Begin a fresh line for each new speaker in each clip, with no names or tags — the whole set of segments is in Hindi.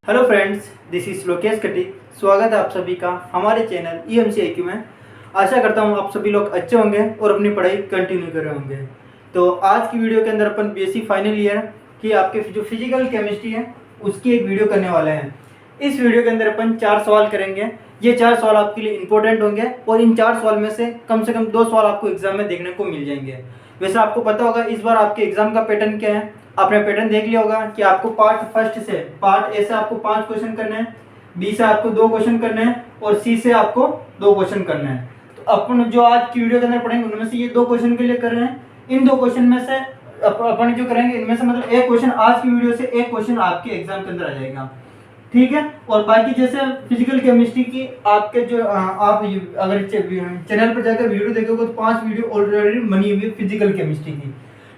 Hello friends, this is Lokesh कटी। स्वागत है आप सभी का हमारे चैनल EMC में। आशा करता हूँ आप सभी लोग अच्छे होंगे और अपनी पढ़ाई कंटिन्यू कर रहे होंगे। तो आज की वीडियो के अंदर अपन BSc फाइनल ईयर की आपके जो फिजिकल केमिस्ट्री है उसकी एक वीडियो करने वाले हैं। इस वीडियो के अंदर अपन 4 सवाल करेंगे। ये 4 सवाल आपके लिए इंपॉर्टेंट होंगे और इन 4 सवाल में से कम 2 सवाल आपको एग्जाम में देखने को मिल जाएंगे। वैसे आपको पता होगा इस बार आपके एग्जाम का पैटर्न क्या है। आपने पैटर्न देख लिया होगा कि आपको पार्ट ए से आपको 5 क्वेश्चन करने हैं, बी से आपको 2 क्वेश्चन करने हैं और सी से आपको 2 क्वेश्चन करने हैं। तो अपन जो आज की वीडियो के अंदर पढ़ेंगे उनमें से ये 2 क्वेश्चन के लिए कर रहे हैं। इन 2 क्वेश्चन में से अपन जो करेंगे इनमें से मतलब एक क्वेश्चन आज की वीडियो से एक क्वेश्चन आपके एग्जाम के अंदर आ जाएगा, ठीक है। और बाकी जैसे फिजिकल केमिस्ट्री की आपके जो आप अगर चैनल पर जाकर वीडियो देखोगे तो 5 वीडियो ऑलरेडी बनी हुई है फिजिकल केमिस्ट्री की,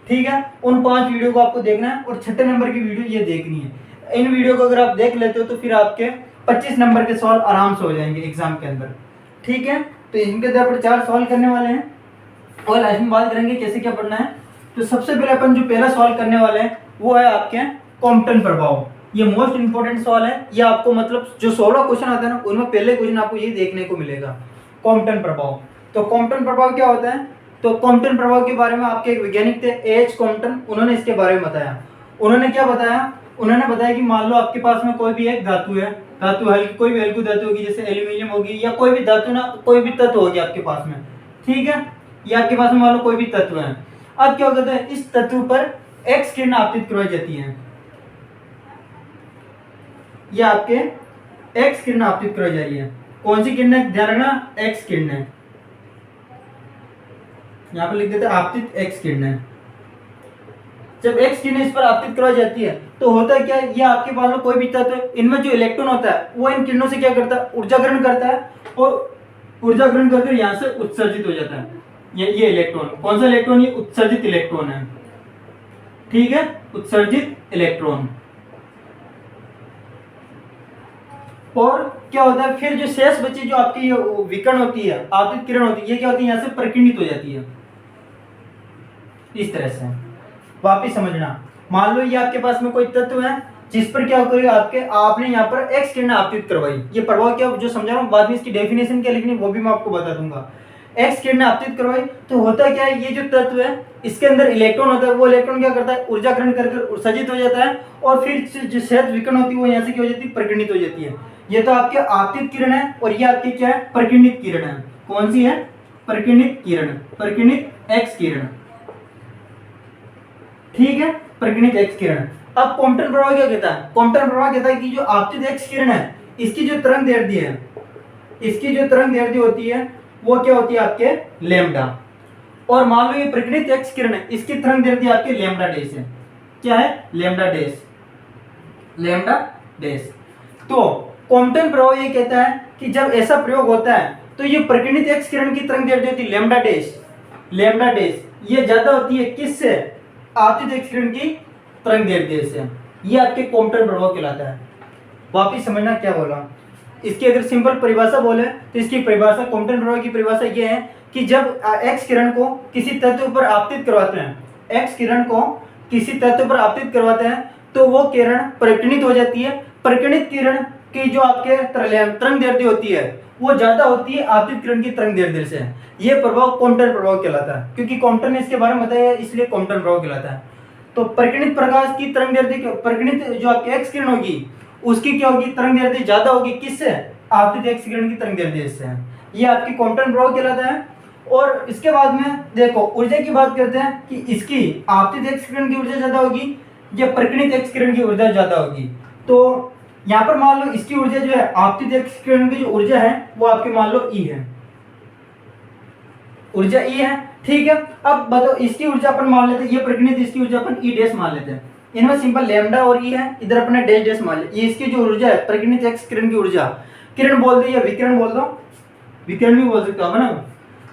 ठीक है। उन 5 वीडियो को आपको देखना है और 6 नंबर की वीडियो ये देखनी है। इन वीडियो को अगर आप देख लेते हो तो फिर आपके 25 नंबर के सवाल आराम से हो जाएंगे एग्जाम के अंदर, ठीक है। तो इनके अंदर अपन 4 सवाल करने वाले हैं और लास्ट में बात करेंगे कैसे क्या पढ़ना है। तो सबसे पहले अपन जो पहला सवाल करने वाले हैं वो है आपके कॉम्पटन प्रभाव। ये मोस्ट इंपोर्टेंट सवाल है। ये आपको मतलब जो 16 क्वेश्चन आते हैं ना उनमें पहले क्वेश्चन आपको ये देखने को मिलेगा, कॉम्पटन प्रभाव। तो कॉम्पटन प्रभाव क्या होता है? तो कॉम्पटन प्रभाव के बारे में आपके एक वैज्ञानिक थे AH कॉम्पटन, उन्होंने इसके बारे में बताया। उन्होंने क्या बताया? उन्होंने बताया कि मान लो आपके पास में कोई भी एक धातु है, धातु हल्की कोई भी हल्की धातु होगी जैसे एल्यूमिनियम होगी या कोई भी धातु ना कोई भी तत्व होगी आपके पास में, ठीक है। या आपके पास में मान लो कोई भी तत्व है। अब क्या होता है इस तत्व पर एक्स किरण आपतित करवाई जाती है। ये आपके एक्स किरण आपतित करवाई जा रही है। कौन सी किरण है? ध्यान रखना एक्स किरण है। यहाँ पर लिख देते हैं आपतित एक्स किरण है। जब एक्स किरण इस पर आपतित करवाई जाती है तो होता है क्या, ये आपके पास में कोई भी तत्व है, इनमें जो इलेक्ट्रॉन होता है वो इन किरणों से क्या करता है? ऊर्जा ग्रहण करता है और ऊर्जा ग्रहण करके यहाँ से उत्सर्जित हो जाता है। ये इलेक्ट्रॉन कौन सा इलेक्ट्रॉन? ये उत्सर्जित इलेक्ट्रॉन है, ठीक है, उत्सर्जित इलेक्ट्रॉन। और क्या होता है फिर जो शेष बची जो आपकी विकिरण होती है, आपतित किरण होती है, ये क्या होती है? यहाँ से प्रकीर्णित हो जाती है इस तरह से। वापिस समझना, मान लो ये आपके पास में कोई तत्व है जिस पर क्या करेगा आपने यहाँ पर एक्स किरण आपतित करवाई। ये प्रभाव क्या जो समझा रहा हूँ, बाद में इसकी डेफिनेशन क्या लिखनी वो भी मैं आपको बता दूंगा। एक्स किरण आपतित करवाई तो होता क्या है, ये जो तत्व है इसके अंदर इलेक्ट्रॉन होता है, वो इलेक्ट्रॉन क्या करता है? ऊर्जा ग्रहण करके उत्सर्जित हो जाता है और फिर जो शेष विकिरण होती है वो यहाँ से क्या हो जाती है? प्रकीर्णित हो जाती है। ये तो आपके आपतित किरण है और ये आपकी क्या है? प्रकीर्णित किरण है। कौन सी है? प्रकीर्णित किरण, प्रकीर्णित एक्स किरण, ठीक है, प्रकीर्णित एक्स किरण। अब कॉम्पटन प्रभाव क्या कहता है? कॉम्पटन प्रभाव कहता है कि जो आपतित एक्स किरण है इसकी जो तरंग दैर्ध्य है, इसकी जो तरंग दैर्ध्य होती है वो क्या होती है? आपके लैम्डा। और मान लो ये प्रकीर्णित एक्स किरण है, इसकी तरंग दैर्ध्य आपके लैम्डा डैश है। क्या है? Lambda dash, lambda dash. तो कॉम्पटन प्रभाव ये कहता है कि जब ऐसा प्रयोग होता है तो ये प्रकीर्णित एक्स किरण की तरंग दैर्ध्य होती है लैम्डा डैश, लैम्डा डैश ये ज्यादा होती है किससे? आपतित एक्स किरण की तरंग दैर्ध्य से। ये आपके कॉम्पटन प्रभाव कहलाता है। वापिस समझना क्या बोला। इसकी अगर सिंपल परिभाषा बोले तो इसकी परिभाषा, कॉम्पटन प्रभाव की परिभाषा ये है कि जब एक्स किरण को किसी तत्व पर आपतित करवाते हैं, एक्स किरण को किसी तत्व पर आपतित करवाते हैं तो वो किरण प्रकीर्णित हो जाती है। प्रकीर्णित किरण की जो आपके तरंग दैर्ध्य होती है वो ज्यादा होती है आपतित किरण की तरंग दैर्ध्य से। ये प्रभाव कॉम्पटन प्रभाव कहलाता है, क्योंकि कॉम्पटन ने इसके बारे में बताया इसलिए कॉम्पटन प्रभाव कहलाता है। तो प्रकीर्णित प्रकाश की तरंग दैर्ध्य, प्रकीर्णित जो आपकी एक्स किरण होगी उसकी क्या होगी? तरंग दैर्ध्य ज्यादा होगी किससे? आपतित एक्स किरण की तरंग दैर्ध्य से। ये आपकी कॉम्पटन प्रभाव कहलाता है। और इसके बाद में देखो ऊर्जा की बात करते हैं कि इसकी आपतित एक्स किरण की ऊर्जा ज्यादा होगी या प्रकीर्णित एक्स किरण की ऊर्जा ज्यादा होगी। तो यहाँ पर मान लो इसकी ऊर्जा जो है, आपतित एक्स किरण की जो ऊर्जा है वो आपकी मान लो E है, ऊर्जा E है, ठीक है। अब बताओ इसकी ऊर्जा अपन मान लेते हैं, ये प्रकीर्णित इसकी ऊर्जा अपन E डैश मान लेते हैं। इनमें सिंपल लैम्डा और E है, इधर अपने डैश डैश मान ले। ये इसकी जो ऊर्जा है प्रकीर्णित एक्स किरण की ऊर्जा, किरण बोल दो या विकिरण बोल दो, विकिरण भी बोल सकते हो ना।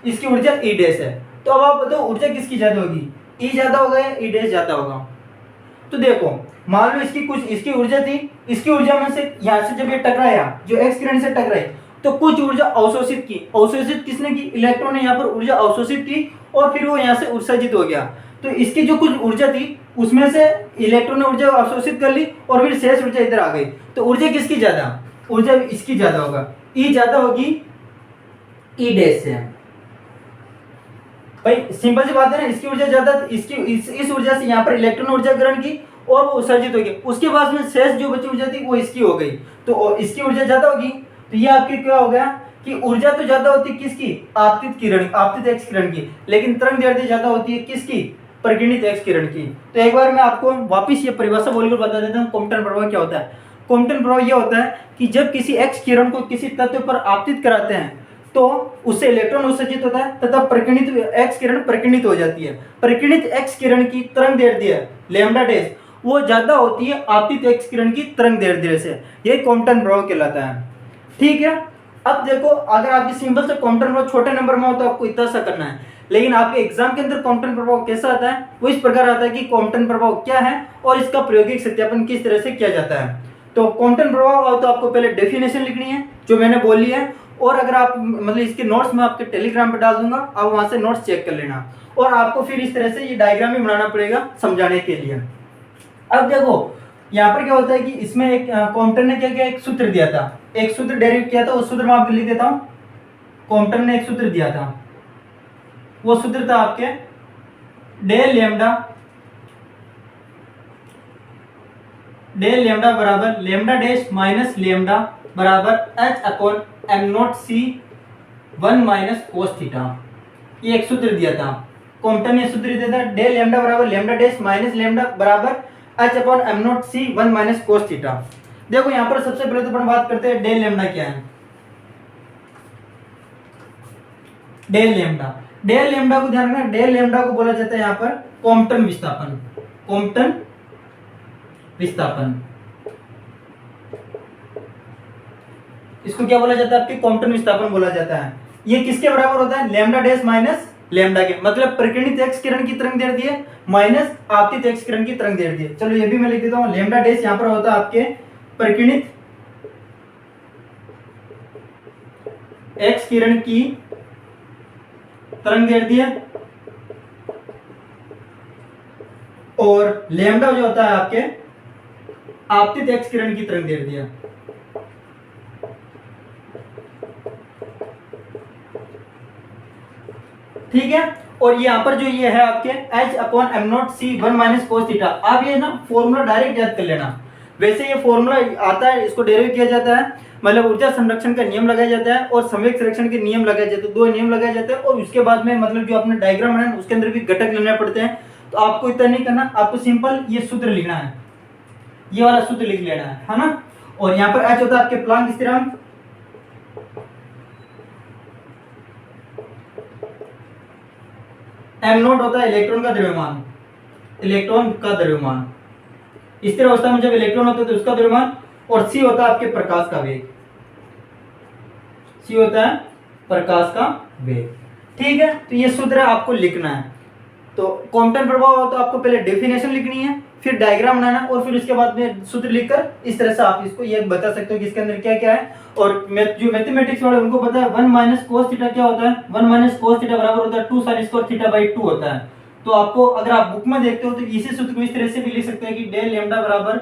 इसकी ऊर्जा E डैश है। तो अब आप बताओ ऊर्जा किसकी ज्यादा होगी? E ज्यादा होगा या E डैश ज्यादा होगा? तो देखो मान लो इसकी ऊर्जा थी, इसकी ऊर्जा में से यहाँ से जब ये टकराया, जो एक्स किरण से टकराई तो कुछ ऊर्जा अवशोषित की। अवशोषित किसने की? इलेक्ट्रॉन ने यहाँ पर ऊर्जा अवशोषित की और फिर वो यहाँ से उत्सर्जित हो गया। तो इसकी जो कुछ ऊर्जा थी उसमें से इलेक्ट्रॉन ने ऊर्जा अवशोषित कर ली और फिर शेष ऊर्जा इधर आ गई। तो ऊर्जा किसकी ज्यादा, ऊर्जा इसकी ज्यादा होगा, ई ज्यादा होगी ई डैश से। भाई सिंपल सी बात है ना, इसकी ऊर्जा ज्यादा, इसकी इस ऊर्जा से यहाँ पर इलेक्ट्रॉन ऊर्जा ग्रहण की और वो उत्सर्जित होगी, उसके बाद में शेष जो बची ऊर्जा थी वो इसकी हो गई, तो इसकी ऊर्जा ज्यादा होगी। तो ये आपकी क्या हो गया कि ऊर्जा तो ज्यादा होती है किसकी, आपतित किरण, आपतित एक्स किरण की, लेकिन तरंग दैर्ध्य ज्यादा होती है किसकी, परिगणित एक्स किरण की। तो एक बार मैं आपको वापस ये परिभाषा बोलकर बता देता हूँ कॉम्पटन प्रभाव क्या होता है। कॉम्पटन प्रभाव ये होता है कि जब किसी एक्स किरण को किसी तत्व पर आपतित कराते हैं तो उससे इलेक्ट्रॉन उत्सर्जित होता है तथा परिकिणित एक्स किरण परिकिणित हो जाती है। परिकिणित एक्स किरण की तरंग दैर्ध्य लैम्डा डैश वो ज्यादा होती है आपतित एक्स किरण की तरंग दैर्ध्य से, ये कॉम्पटन प्रभाव कहलाता है। ठीक है, अब देखो अगर आपकी सिंपल से कॉम्पटन प्रभाव छोटे नंबर में हो तो आपको इतना सा करना है, लेकिन आपके एग्जाम के अंदर कॉम्पटन प्रभाव कैसा आता है वो इस प्रकार आता है कि कॉम्पटन प्रभाव क्या है और इसका प्रायोगिक सत्यापन किस तरह से किया जाता है। तो कॉम्पटन प्रभाव हो तो आपको पहले डेफिनेशन लिखनी है जो मैंने बोली है, और अगर आप मतलब इसके नोट्स मैं आपके टेलीग्राम पे डाल दूंगा, आप वहां से नोट्स चेक कर लेना, और आपको फिर इस तरह से ये डायग्राम भी बनाना पड़ेगा समझाने के लिए। अब देखो यहाँ पर क्या होता है कि इसमें एक कॉम्पटन ने क्या किया, एक सूत्र दिया था, एक सूत्र डेरिव किया था, उस सूत्र में आपको लिख देता हूँ। कॉम्पटन ने एक सूत्र दिया था, वो सूत्र था आपके डेल लेमडा बराबर लेमडा डैश माइनस लेमडा बराबर h upon m naught c 1 minus cos theta. ये एक सूत्र दिया था, कॉम्पटन ने सूत्र दिया था डेल लेमडा बराबर लेमडा डैश माइनस लेमडा बराबर h upon m naught c 1 minus cos theta. देखो यहाँ पर सबसे पहले तो अपन बात करते हैं डेल लेमडा क्या है। डेल लेमडा को ध्यान रखना, डेल लेमडा को बोला जाता है यहाँ पर कॉम्पटन विस्थापन, कॉम्पटन विस्थापन, इसको क्या बोला जाता है, आपके कॉम्पटन विस्थापन बोला जाता है। ये किसके बराबर होता है, लैम्डा डैश माइनस लैम्डा के, मतलब परिकिणित एक्स किरण की तरंग दैर्ध्य माइनस आपतित एक्स किरण की तरंग दैर्ध्य। चलो ये भी मैं लिख देता हूँ, लैम्डा डैश यहाँ पर होता है आपके परिकिणित एक्स किरण की तरंग दैर्ध्य, और लैम्डा जो होता है आपके आपतित एक्स किरण की तरंग दैर्ध्य। ठीक है, और यहाँ पर जो ये है आपके h upon m naught c 1 minus cos theta, आप ये ना फॉर्मूला डायरेक्ट याद कर लेना। वैसे ये फॉर्मूला आता है, इसको डेरिव किया जाता है, मतलब ऊर्जा संरक्षण का नियम लगाया जाता है और संवेग संरक्षण के नियम लगाए जाते हैं, दो नियम लगाए जाते हैं, और उसके बाद में मतलब जो आपने डायग्राम बनाया उसके अंदर भी घटक लेने पड़ते हैं। तो आपको इतना नहीं करना, आपको सिंपल ये सूत्र लिखना है, ये वाला सूत्र लिख लेना है ना। और यहाँ पर h होता है आपके प्लांक स्थिरांक, एम नॉट होता है इलेक्ट्रॉन का द्रव्यमान, इलेक्ट्रॉन का द्रव्यमान, स्थिर अवस्था में जब इलेक्ट्रॉन होता है तो उसका द्रव्यमान, और सी होता है आपके प्रकाश का वेग, सी होता है प्रकाश का वेग। ठीक है, तो ये सूत्र आपको लिखना है। तो कॉम्पटन प्रभाव हो तो आपको पहले डेफिनेशन लिखनी है, फिर डायग्राम बनाना, और फिर उसके बाद में सूत्र लिखकर इस तरह से आप इसको ये बता सकते हो कि इसके अंदर क्या क्या है। और जो मैथमेटिक्स वाले उनको पता है 1 माइनस कोस थीटा क्या होता है, 1 माइनस कोस थीटा बराबर होता है 2 साइन स्क्वायर थीटा बाई 2 होता है। तो आपको अगर आप बुक में देखते हो तो इसी सूत्र को इस तरह से भी लिख सकते हैं कि डेल लेमडा बराबर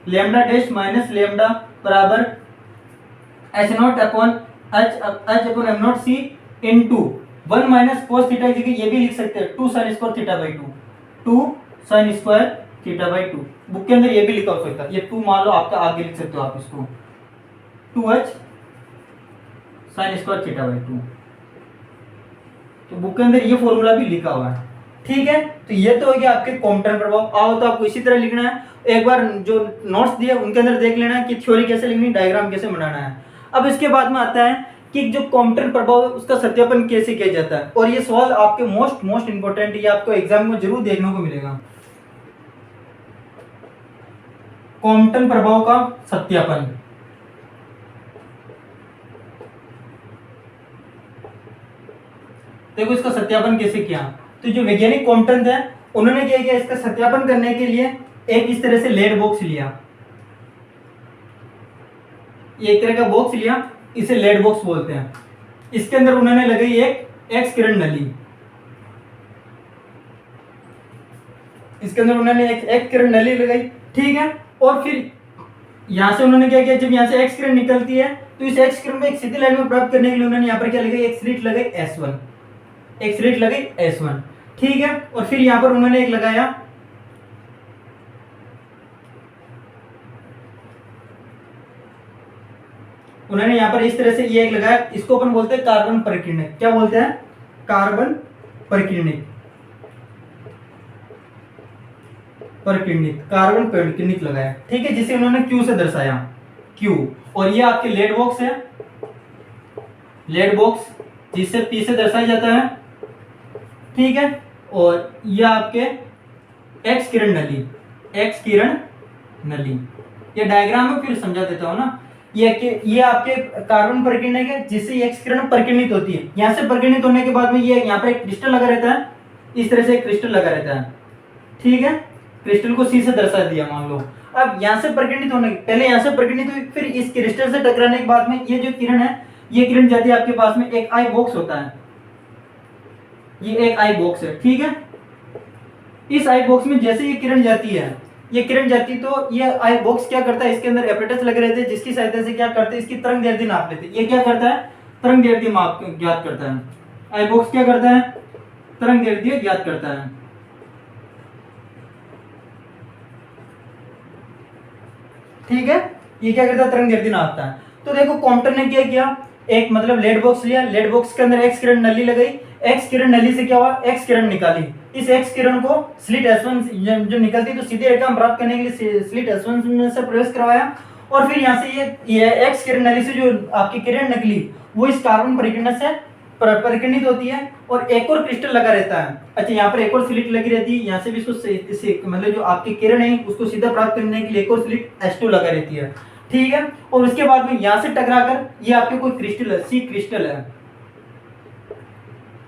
लेमडा डैश माइनस लेमडा बराबर h naught upon h upon m naught c into 1 minus cos theta की जगह ये भी लिख सकते हैं 2 sine square theta by 2, 2 sine square theta by 2। Book के अंदर ये भी लिखा हो सकता है, ये 2 मान लो आपका आगे लिख सकते हो आप इसको 2h sign square theta by 2। तो बुक के अंदर ये फॉर्मूला भी लिखा हुआ है। ठीक है, तो ये तो हो गया आपके कॉम्पटन प्रभाव। आओ तो आपको इसी तरह लिखना है, एक बार जो नोट्स दिए उनके अंदर देख लेना है कि थ्योरी कैसे लिखनी, डायग्राम कैसे बनाना है। अब इसके बाद में आता है कि जो कॉम्पटन प्रभाव है उसका सत्यापन कैसे किया जाता है, और ये सवाल आपके मोस्ट इंपोर्टेंट, ये आपको एग्जाम में जरूर देखने को मिलेगा। कॉम्पटन प्रभाव का सत्यापन, देखो इसका सत्यापन कैसे किया। तो जो वैज्ञानिक कॉम्पटन थे उन्होंने क्या किया, इसका सत्यापन करने के लिए एक इस तरह से लेड बॉक्स लिया, ये एक तरह का बॉक्स लिया, इसे लेड बॉक्स बोलते हैं। इसके अंदर उन्होंने लगाई एक एक्स किरण नली, इसके अंदर उन्होंने एक एक्स किरण नली लगाई, ठीक है। और फिर यहाँ से उन्होंने क्या किया, जब यहाँ से एक्स किरण निकलती है तो इस एक्स किरण को एक सीधी लाइन में प्राप्त करने के लिए उन्होंने यहाँ पर क्या लगाई, एक स्लिट लगाई S1, एक स्लिट लगाई S1, ठीक है। और फिर यहाँ पर उन्होंने एक लगाया उन्होंने यहाँ पर इस तरह से ये एक लगाया, इसको अपन बोलते हैं कार्बन परिकिरणिक। क्या बोलते हैं, कार्बन परिकिरणिक, कार्बन परिकिरणिक लगाया, ठीक है, जिसे उन्होंने Q से दर्शाया, Q। और ये आपके लेड बॉक्स है, लेड बॉक्स जिससे P से दर्शाया जाता है, ठीक है। और ये आपके एक्स किरण नली, एक्स किरण नली, ये डायग्राम में फिर समझा देता हूं ना। ये आपके कार्बन परिकिरणिक है जिससे एक्स किरण परिकिरणित होती है। यहाँ से परिकिरणित होने के बाद में ये यहाँ पे एक क्रिस्टल लगा रहता है, इस तरह से एक क्रिस्टल लगा रहता है, ठीक है। क्रिस्टल को C से दर्शा दिया मान लो। अब यहाँ से परिकिरणित होने पहले यहाँ से परिकिरणित हुई, फिर इस क्रिस्टल से टकराने के बाद में ये जो किरण है, ये किरण जाती है आपके पास में एक आई बॉक्स होता है, ये एक आई बॉक्स है, ठीक है। इस आई बॉक्स में जैसे ये किरण जाती है, ये किरण जाती तो ये आई बॉक्स क्या करता है, इसके अंदर एपरेटस लगे रहते हैं जिसकी सहायता से क्या करते हैं, इसकी तरंग दैर्ध्य नाप लेते हैं। ये क्या करता है, तरंग दैर्ध्य माप ज्ञात करता है। आई बॉक्स क्या करता है, तरंग दैर्ध्य ज्ञात करता है, ठीक है। ये क्या करता है, तरंग दैर्ध्य नापता है। तो देखो कॉम्प्टन ने क्या किया, एक मतलब लेड बॉक्स लिया, लेड बॉक्स के अंदर एक्स किरण नली लगाई, एक्स किरण नली से क्या हुआ, एक्स किरण निकाली। इस एक्स किरण को स्लिट S1 जो निकलती तो सीधे रेखा प्राप्त करने के लिए स्लिट S1 में से प्रवेश करवाया। और फिर यहाँ से ये एक्स किरण नली से जो आपकी किरण निकली वो इस कार्बन परिकिरण से परिकिरणित होती है और एक और क्रिस्टल लगा रहता है। अच्छा, यहाँ पर एक और स्लिट लगी रहती है, यहाँ से भी इसको मतलब जो आपकी किरण है उसको सीधा प्राप्त करने के लिए एक और स्लिट S2 लगा रहती है, ठीक है। और उसके बाद में यहाँ से टकराकर ये आपके कोई क्रिस्टल है, C क्रिस्टल है,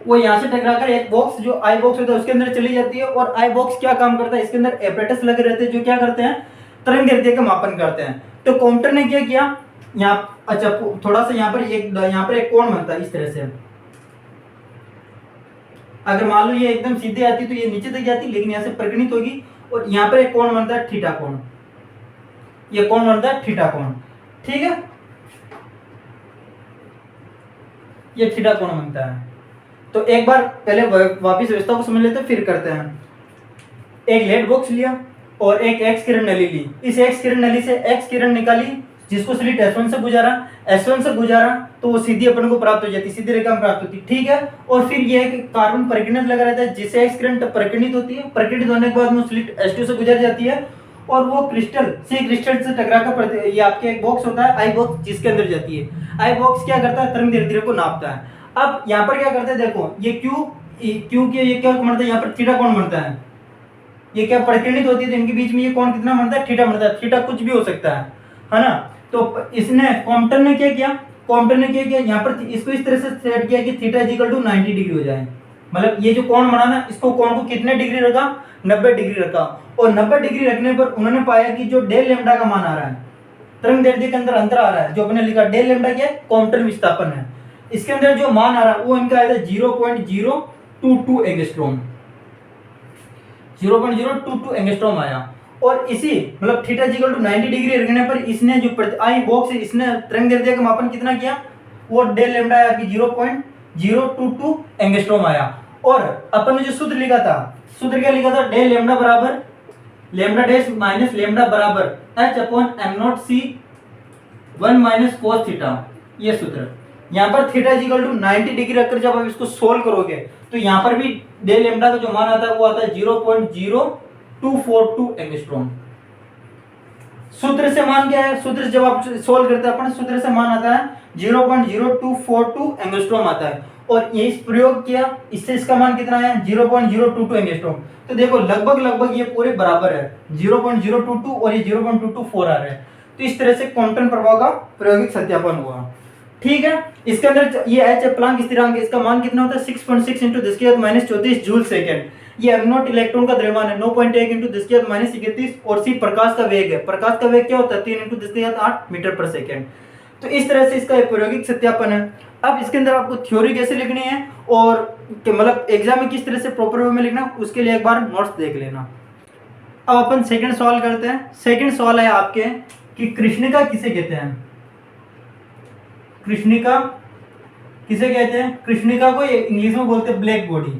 वो यहाँ से टकराकर एक बॉक्स जो आई बॉक्स होता है उसके अंदर चली जाती है। और आई बॉक्स क्या काम करता है, इसके अंदर एपरेटस लगे रहते हैं जो क्या करते हैं, तरंग दैर्ध्य का मापन करते हैं। तो कॉम्प्टन ने क्या किया यहाँ, अच्छा थोड़ा सा यहाँ पर एक कोण बनता है इस तरह से। अगर मान लो ये एकदम सीधे आती तो ये नीचे तक जाती, लेकिन यहाँ से परिकिरणित होगी और यहाँ पर एक कोण बनता है थीटा कोण, ये कोण बनता है थीटा कोण, ठीक है, ये थीटा कोण बनता है। तो एक बार पहले वापिस व्यवस्था को समझ लेते हैं फिर करते हैं। एक लेड बॉक्स लिया और एक एक्स किरण नली ली, इस एक्स किरण नली से एक्स किरण निकाली जिसको स्लिट S1 से गुजारा तो वो सीधी अपन को प्राप्त हो जाती, सीधी रेखा में प्राप्त होती, ठीक है। और फिर ये एक कार्बन परिकिरणित लगा रहता है जिससे एक्स किरण परिकिरणित होती है, परिकिरणित होने के बाद में स्लिट S2 से गुजर जाती है और वो क्रिस्टल C क्रिस्टल से टकराकर ये आपके एक बॉक्स होता है आई बॉक्स जिसके अंदर जाती है। आई बॉक्स क्या करता है, तरंग दैर्ध्य को नापता है। अब यहाँ पर क्या करते हैं, देखो ये क्यू के ये क्या बनता है, यहाँ पर थीटा कोण बनता है, ये क्या परिकिरणित होती है तो इनके बीच में ये कोण कितना बनता है, थीटा बनता है। थीटा कुछ भी हो सकता है ना। तो इसने कॉम्प्टन ने क्या किया, यहाँ पर इसको इस तरह से सेट किया कि थीटा इक्वल टू 90 डिग्री हो जाए। मतलब ये जो कोण बना ना, इसको कोण को कितने डिग्री रखा, 90 डिग्री रखा। और 90 डिग्री रखने पर उन्होंने पाया कि जो डेल लैम्डा का मान आ रहा है, तरंग दैर्ध्य के अंदर अंतर आ रहा है, जो अपने लिखा डेल लैम्डा क्या है, कॉम्प्टन विस्थापन है, इसके अंदर जो मान आ रहा है वो इनका आया था 0.022 एंगस्ट्रॉम, 0.022 एंगस्ट्रॉम आया। और इसी मतलब थीटा इक्वल टू 90 डिग्री रखने पर इसने जो आई बॉक्स है इसने तरंग दैर्ध्य का मापन कितना किया, वो डेल लैम्डा आया कि 0.022 एंगस्ट्रॉम आया। और अपन ने जो सूत्र लिखा था, सूत्र क्या लिखा था, डेल लैम्डा बराबर लैम्डा डैश माइनस लैम्डा बराबर H/m0 C 1 minus cos theta, ये सूत्र। यहाँ पर थीटा इक्वल टू 90 डिग्री रखकर जब आप इसको सोल्व करोगे तो यहाँ पर भी डेल लैम्डा का जो मान आता है वो आता है 0.0242 एंगस्ट्रॉम। सूत्र से मान क्या है, सूत्र जब आप सोल्व करते हैं अपन, सूत्र से मान आता है 0.0242 एंगस्ट्रॉम आता है। और ये इस प्रयोग किया, इससे इसका मान कितना है 0.022 एंगस्ट्रॉम। तो देखो लगभग ये पूरे बराबर है, 0.022 और ये 0.224 आ रहा है। तो इस तरह से क्वांटम प्रभाव का प्रायोगिक सत्यापन हुआ, ठीक है। इसके अंदर ये H प्लांक स्थिरांक, इसका मान कितना होता है 6.6 × 10⁻⁻34 जूल सेकेंड। ये m0 इलेक्ट्रॉन का द्रव्यमान है 9.1 × 10⁻31 और c प्रकाश का वेग है। प्रकाश का वेग क्या होता है 3 × 10⁸ मीटर पर सेकेंड। तो इस तरह से इसका प्रायोगिक सत्यापन है। अब इसके अंदर आपको थ्योरी कैसे लिखनी है और मतलब एग्जाम में किस तरह से प्रॉपर वे में लिखना, उसके लिए एक बार नोट्स देख लेना। अब अपन सेकंड सवाल करते हैं। सेकंड सवाल है आपके कि कृष्णिका किसे कहते हैं। कृष्णिका किसे कहते हैं? कृष्णिका को इंग्लिश में बोलते हैं ब्लैक बॉडी,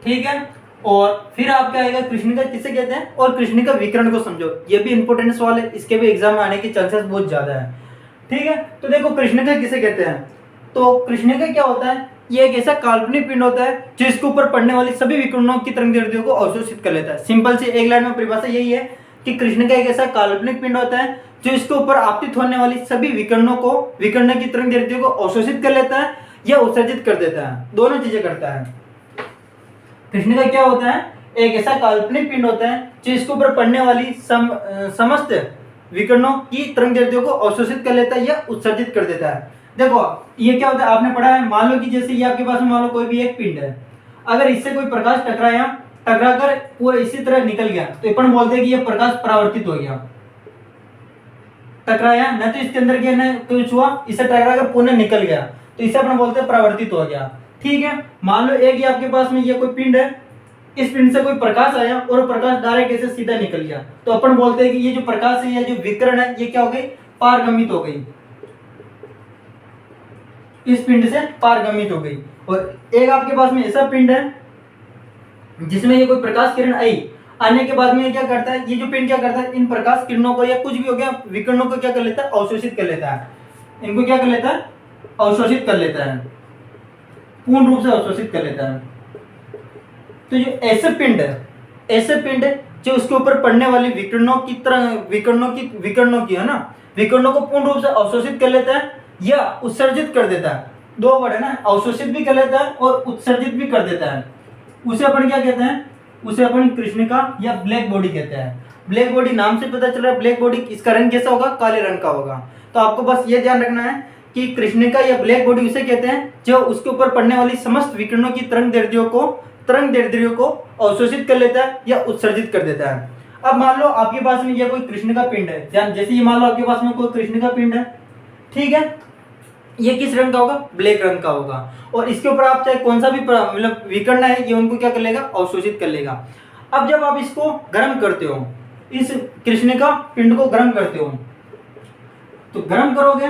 ठीक है। और फिर आपका आएगा कृष्णिका किसे कहते हैं और कृष्णिका विकर्ण को समझो। ये भी इंपॉर्टेंट सवाल है, इसके भी एग्जाम में आने के चांसेस बहुत ज्यादा है, ठीक है। तो देखो कृष्णिका किसे कहते हैं। तो कृष्णिका क्या होता है? ये एक ऐसा काल्पनिक पिंड होता है जो इसके ऊपर पड़ने वाली सभी विकिरणों की तरंगदैर्ध्यों को अवशोषित कर लेता है। सिंपल से एक लाइन में परिभाषा यही है कि कृष्णिका एक ऐसा काल्पनिक पिंड होता है जो इसके ऊपर आपतित होने वाली सभी विकिरणों को, विकिरण की तरंगदैर्ध्यों को अवशोषित कर लेता है या उत्सर्जित कर देता है, दोनों चीजें करता है। कृष्णिका क्या होता है? एक ऐसा काल्पनिक पिंड होता है जो इसके ऊपर पड़ने वाली समस्त विकिरणों की तरंगदैर्ध्यों को अवशोषित कर लेता है या उत्सर्जित कर देता है। देखो ये क्या होता है, आपने पढ़ा है, मान लो कि जैसे ये आपके पास में मान लो कोई भी एक पिंड है, अगर इससे कोई प्रकाश टकराकर पूरा इसी तरह निकल गया तो अपन बोलते हैं कि ये प्रकाश परावर्तित हो गया। टकराया ना तो इसके अंदर गया ना कुछ हुआ, इससे टकराकर पुनः निकल गया तो इसे अपन बोलते हैं परावर्तित हो गया, ठीक है। मान लो एक ये आपके पास में ये कोई पिंड है, इस पिंड से कोई प्रकाश आया और प्रकाश डायरेक्ट ऐसे सीधा निकल गया तो अपन बोलते हैं कि ये जो प्रकाश है या जो विकिरण है ये क्या हो गई? पारगमित हो गई, इस पिंड से पारगमित हो गई। और एक आपके पास में ऐसा पिंड है जिसमें ये कोई प्रकाश किरण आई, आने के बाद में ये क्या करता है, ये जो पिंड क्या करता है, इन प्रकाश किरणों को या कुछ भी हो गया विकिरणों को क्या कर लेता है? अवशोषित कर लेता है। इनको क्या कर लेता है? अवशोषित कर लेता है, पूर्ण रूप से अवशोषित कर लेता है। तो जो ऐसे पिंड है, ऐसे पिंड जो उसके ऊपर पड़ने वाली विकिरणों की तरह विकिरणों की है ना, विकिरणों को पूर्ण रूप से अवशोषित कर लेता है या उत्सर्जित कर देता है। दो वर्ड है ना, अवशोषित भी कर लेता है और उत्सर्जित भी कर देता है। उसे अपन क्या कहते हैं? उसे अपन कृष्णिका या ब्लैक बॉडी कहते हैं। ब्लैक बॉडी नाम से पता चल रहा है, ब्लैक बॉडी इसका रंग कैसा होगा? काले रंग का होगा। तो आपको बस ये ध्यान रखना है कि कृष्णिका या ब्लैक बॉडी उसे कहते हैं जो उसके ऊपर पड़ने वाली समस्त विकिरणों की तरंगदैर्ध्यों को अवशोषित कर लेता है या उत्सर्जित कर देता है। अब मान लो आपके पास में ये कोई कृष्णिका पिंड है, जैसे ये मान लो आपके पास में कोई कृष्णिका पिंड है, ठीक है। ये किस रंग का होगा? ब्लैक रंग का होगा। और इसके ऊपर आप चाहे कौन सा भी मतलब विकर्ण है ये उनको क्या कर लेगा? अवशोषित कर लेगा। अब जब आप इसको गर्म करते हो, इस कृष्णिका पिंड को गर्म करते हो, तो गर्म करोगे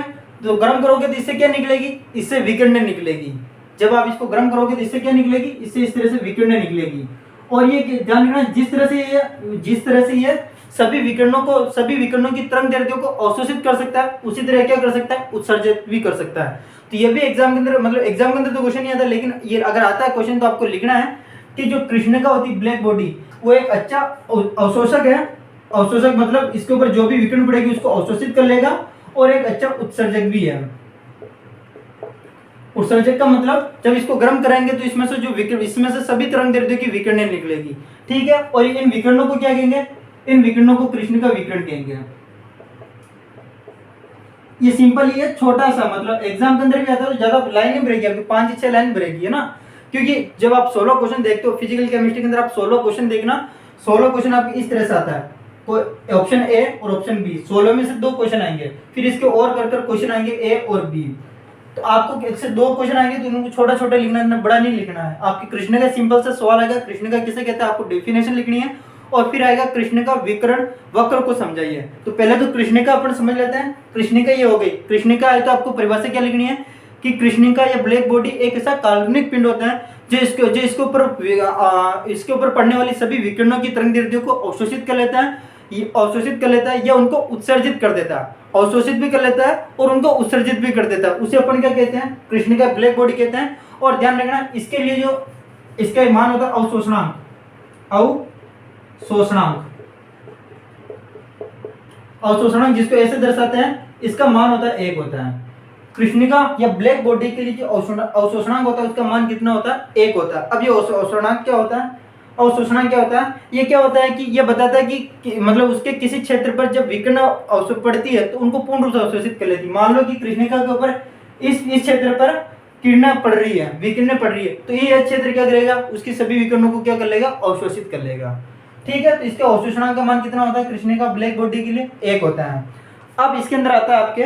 तो इससे क्या निकलेगी? इससे विकिरण निकलेगी। जब आप इसको गर्म करोगे तो इससे क्या निकलेगी? इससे इस तरह से विकिरण निकलेगी। और ये ध्यान रखना, जिस तरह से ये सभी विकिरणों की तरंगदैर्ध्यों को अवशोषित कर सकता है, उसी तरह क्या कर सकता है? उत्सर्जित भी कर सकता है। तो ये भी एग्जाम के अंदर, मतलब एग्जाम के अंदर तो क्वेश्चन नहीं आता, लेकिन ये अगर आता है क्वेश्चन तो आपको लिखना है कि जो कृष्णिका होती है ब्लैक बॉडी, वो एक अच्छा अवशोषक है। अवशोषक मतलब इसके ऊपर जो भी विकिरण पड़ेगी उसको अवशोषित कर लेगा और एक अच्छा उत्सर्जक भी है। उत्सर्जक का मतलब जब इसको गर्म कराएंगे तो इसमें से सभी तरंगदैर्ध्यों की विकिरणें निकलेगी, ठीक है। और इन विकिरणों को क्या कहेंगे? इन विकिरणों को कृष्णिका विकिरण कहेंगे। ये सिंपल ही है, छोटा सा, मतलब एग्जाम के अंदर भी आता है तो ज्यादा लाइन नहीं भरेगी, आपकी 5-6 लाइन भरेगी, है ना। क्योंकि जब आप 16 क्वेश्चन देखते हो फिजिकल केमिस्ट्री के अंदर, आप 16 क्वेश्चन देखना, 16 क्वेश्चन आपके इस तरह से आता है, कोई ऑप्शन ए और ऑप्शन बी, 16 में से 2 क्वेश्चन आएंगे, फिर इसके और कर क्वेश्चन आएंगे ए और बी। तो आपको इससे 2 क्वेश्चन आएंगे तो उनको छोटा छोटा लिखना है, बड़ा नहीं लिखना है। आपकी कृष्णिका सिंपल सा सवाल आएगा, कृष्णिका किसे कहते हैं, आपको डेफिनेशन लिखनी है और फिर आएगा कृष्णिका विकिरण वक्र को समझाइए। तो पहले तो कृष्णिका अपन समझ लेते हैं। कृष्णिका ये हो गई। कृष्णिका आए तो आपको परिभाषा क्या लिखनी है कि कृष्णिका या ब्लैक बॉडी एक ऐसा काल्पनिक पिंड होता है जो इसके ऊपर पड़ने वाली सभी विकिरणों की तरंगदैर्ध्यों को अवशोषित कर लेता है या उनको उत्सर्जित कर देता है। अवशोषित भी कर लेता है और उनको उत्सर्जित भी कर देता है। उसे अपन क्या कहते हैं? कृष्णिका ब्लैक बॉडी कहते हैं। और ध्यान रखना, इसके लिए जो इसका मान होता है अवशोषणांक, अवशोषणांक जिसको ऐसे दर्शाते हैं, इसका मान होता है 1 होता है। कृष्णिका या ब्लैक बॉडी के लिए जो अवशोषणांक होता है उसका मान कितना होता है? 1 होता है। अब ये अवशोषणांक क्या होता है? अवशोषणांक क्या होता है? ये क्या होता है कि ये बताता है कि मतलब उसके किसी क्षेत्र पर जब विकिरण अवशोषित पड़ती है तो उनको पूर्ण रूप से अवशोषित कर लेती है। मान लो कि कृष्णिका के ऊपर इस क्षेत्र पर किरणें पड़ रही है, विकिरणें पड़ रही है, तो ये क्षेत्र क्या करेगा? उसकी सभी विकिरणों को क्या कर लेगा? अवशोषित कर लेगा, ठीक है। तो इसके अवशोषणांक का मान कितना होता है? कृष्णिका ब्लैक बॉडी के लिए 1 होता है। अब इसके अंदर आता है आपके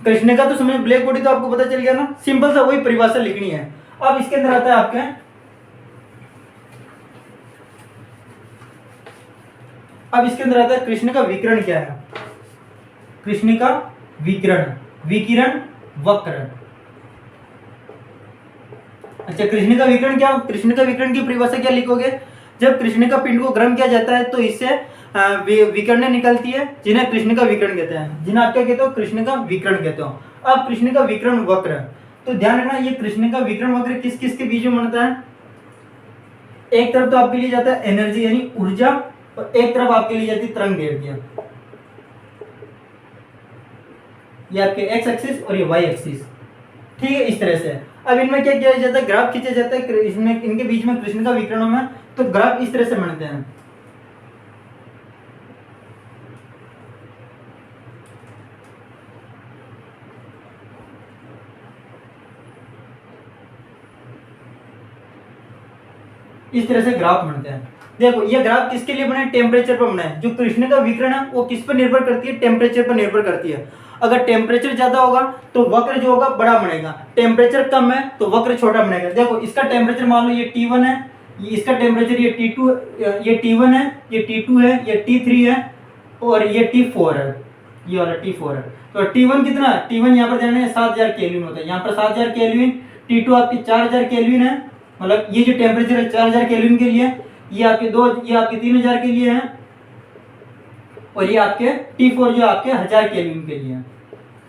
कृष्णिका तो समझ, ब्लैक बॉडी तो आपको पता चल गया ना, सिंपल सा वही परिभाषा लिखनी है। अब इसके अंदर आता है आपके अब इसके अंदर आता है कृष्ण का विकिरण क्या है। कृष्ण का विकिरण, विकिरण, वक्र। अच्छा, कृष्ण का विकिरण क्या? कृष्ण का विकिरण की परिभाषा क्या लिखोगे? जब कृष्ण का पिंड को गर्म किया जाता है तो इससे विकिरणें निकलती है, जिन्हें कृष्ण का विकिरण कहते हैं, जिन्हें आप क्या कहते हो? कृष्ण का विकिरण कहते हो। अब कृष्ण का विकिरण वक्र, तो ध्यान रखना ये कृष्ण का विकिरण वक्र किस किस के बीच में बनता है? एक तरफ तो आपके लिए जाता है एनर्जी यानी ऊर्जा, और एक तरफ आपके लिए जाती है तरंग दैर्ध्य। ये आपके एक्स एक्सिस और ये वाई एक्सिस, ठीक है, इस तरह से। अब इनमें क्या किया जाता है? ग्राफ खींचा जाता है इसमें, इनके बीच में कृष्ण का विकिरणों में, तो ग्राफ इस तरह से बनते हैं। इस तरह से ग्राफ बनते हैं। देखो ये ग्राफ किसके लिए बने? टेम्परेचर पर बने हैं। जो कृष्ण का विकिरण है वो किस पर निर्भर करती है? टेम्परेचर पर निर्भर करती है। अगर टेम्परेचर ज्यादा होगा तो वक्र जो होगा बड़ा बनेगा, टेम्परेचर कम है तो वक्र छोटा बनेगा। देखो इसका टेम्परेचर मान लो ये T1 है, इसका टेम्परेचर ये T2, ये T1 है, ये T2 है, ये T3 है और ये T4 है, ये वाला T4 है। तो T1 कितना? T1 यहाँ पर देना है 7000 केल्विन होता है, यहाँ पर 7000 केल्विन। T2 आपकी 4000 केल्विन है, मतलब ये जो टेम्परेचर है 4000 केल्विन के लिए, ये आपके 3000 के लिए है, और ये आपके T4 जो आपके 1000 केल्विन के लिए है,